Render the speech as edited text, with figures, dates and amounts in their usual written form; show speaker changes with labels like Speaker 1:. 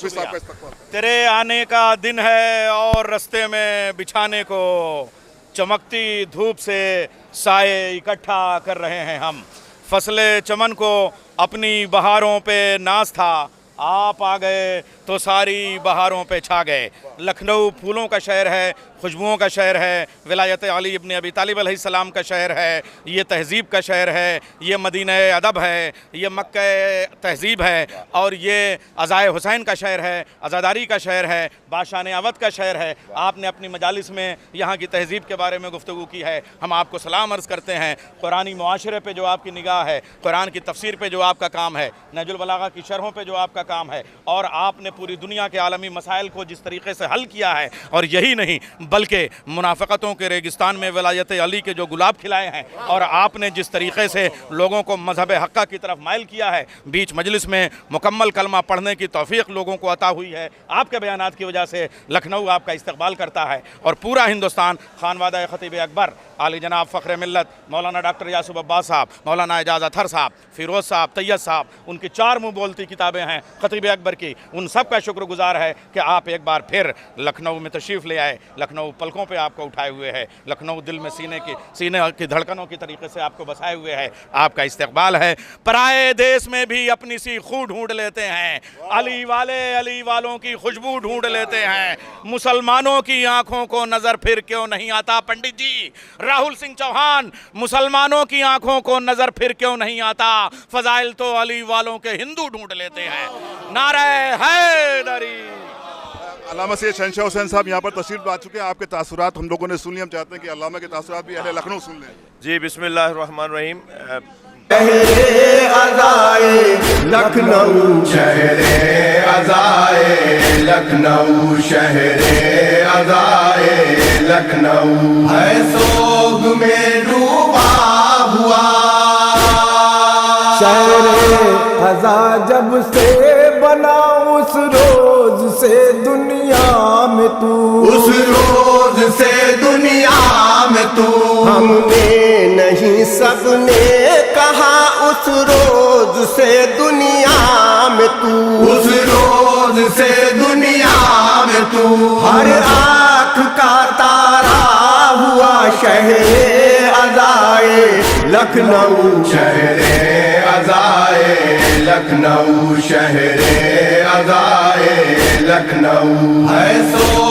Speaker 1: हाफिज साहब का इस्तकबाल।
Speaker 2: तेरे आने का दिन है और रास्ते में बिछाने को चमकती धूप से साए इकट्ठा कर रहे हैं हम। फसले चमन को अपनी बहारों पे नाज था, आप आ गए तो सारी बहारों पे छा गए। लखनऊ फूलों का शहर है, खुशबुओं का शहर है, विलायत अली इब्न अबी तालिब अलैहिस्सलाम का शहर है, ये तहज़ीब का शहर है, ये मदीना अदब है, ये मक्का तहज़ीब है, और ये अज़ाए हुसैन का शहर है, अज़ादारी का शहर है, बादशाह अवध का शहर है। आपने अपनी मजालिस में यहाँ की तहज़ीब के बारे में गुफ्तगू की है, हम आपको सलाम अर्ज़ करते हैं। कुरानी मुआशरे पे जो आपकी निगाह है, कुरान की तफसीर पे जो आपका काम है, नहजुल बलागा की शरहों पे जो आपका काम है, और आपने पूरी दुनिया के आलमी मसाइल को जिस तरीके से हल किया है, और यही नहीं बल्कि मुनाफ़क़तों के रेगिस्तान में विलायत अली के जो गुलाब खिलाए हैं, और आपने जिस तरीके से लोगों को मज़हब हक़्क़ा की तरफ माइल किया है, बीच मजलिस में मुकम्मल कलमा पढ़ने की तौफ़ीक़ लोगों को अता हुई है। आपके बयानात की वजह से लखनऊ आपका इस्तकबाल करता है, और पूरा हिंदुस्तान खानवादा ख़तीब अकबर आली जनाब फ़ख्र मिल्लत मौलाना डॉक्टर यासूब अब्बास साहब, मौलाना एजाज़ अतहर साहब, फ़िरोज़ साहब, तैयब साहब, उनकी 4 मुँह बोलती किताबें हैं ख़तीब अकबर की, उन सब का शुक्रगुज़ार है कि आप एक बार फिर लखनऊ में तशरीफ़ ले आए। लखनऊ पलकों पे आपको उठाए हुए है, लखनऊ दिल में सीने की धड़कनों की तरीके से आपको बसाए हुए है। आपका इस्तकबाल है। पराए देश में भी अपनी सी खू ढूंढ लेते हैं, अली वालों की खुशबू ढूंढ लेते हैं। मुसलमानों की आंखों को नज़र फिर क्यों नहीं आता? पंडित जी राहुल सिंह चौहान, मुसलमानों की आंखों को नज़र फिर क्यों नहीं आता? फजाइल तो अली वालों के हिंदू ढूंढ लेते हैं। नारे हैदरी।
Speaker 1: अल्लामा सैयद शहंशाह हुसैन साहब यहाँ पर तशरीफ ला चुके हैं। आपके तासुरात हम लोगों ने सुन लिए, हम चाहते हैं कि अल्लामा के तासुरात भी अहले लखनऊ सुन लें।
Speaker 3: जी बिस्मिल्लाहिर्रहमानिर्रहीम।
Speaker 4: शहरे अज़ाए लखनऊ, शहरे अज़ाए लखनऊ, शहरे अज़ाए लखनऊ है सोग में डूबा हुआ। शहरे अज़ा जब से बना उस रोज से दुनिया में तू, उस रोज से दुनिया में तू, हमने नहीं सबने कहा उस रोज से दुनिया में तू, उस रोज से दुनिया में तू हर आँख का तारा हुआ। शहरे अज़ाए लखनऊ, शहरे अज़ाए लखनऊ, शहरे अज़ाए लखनऊ है सो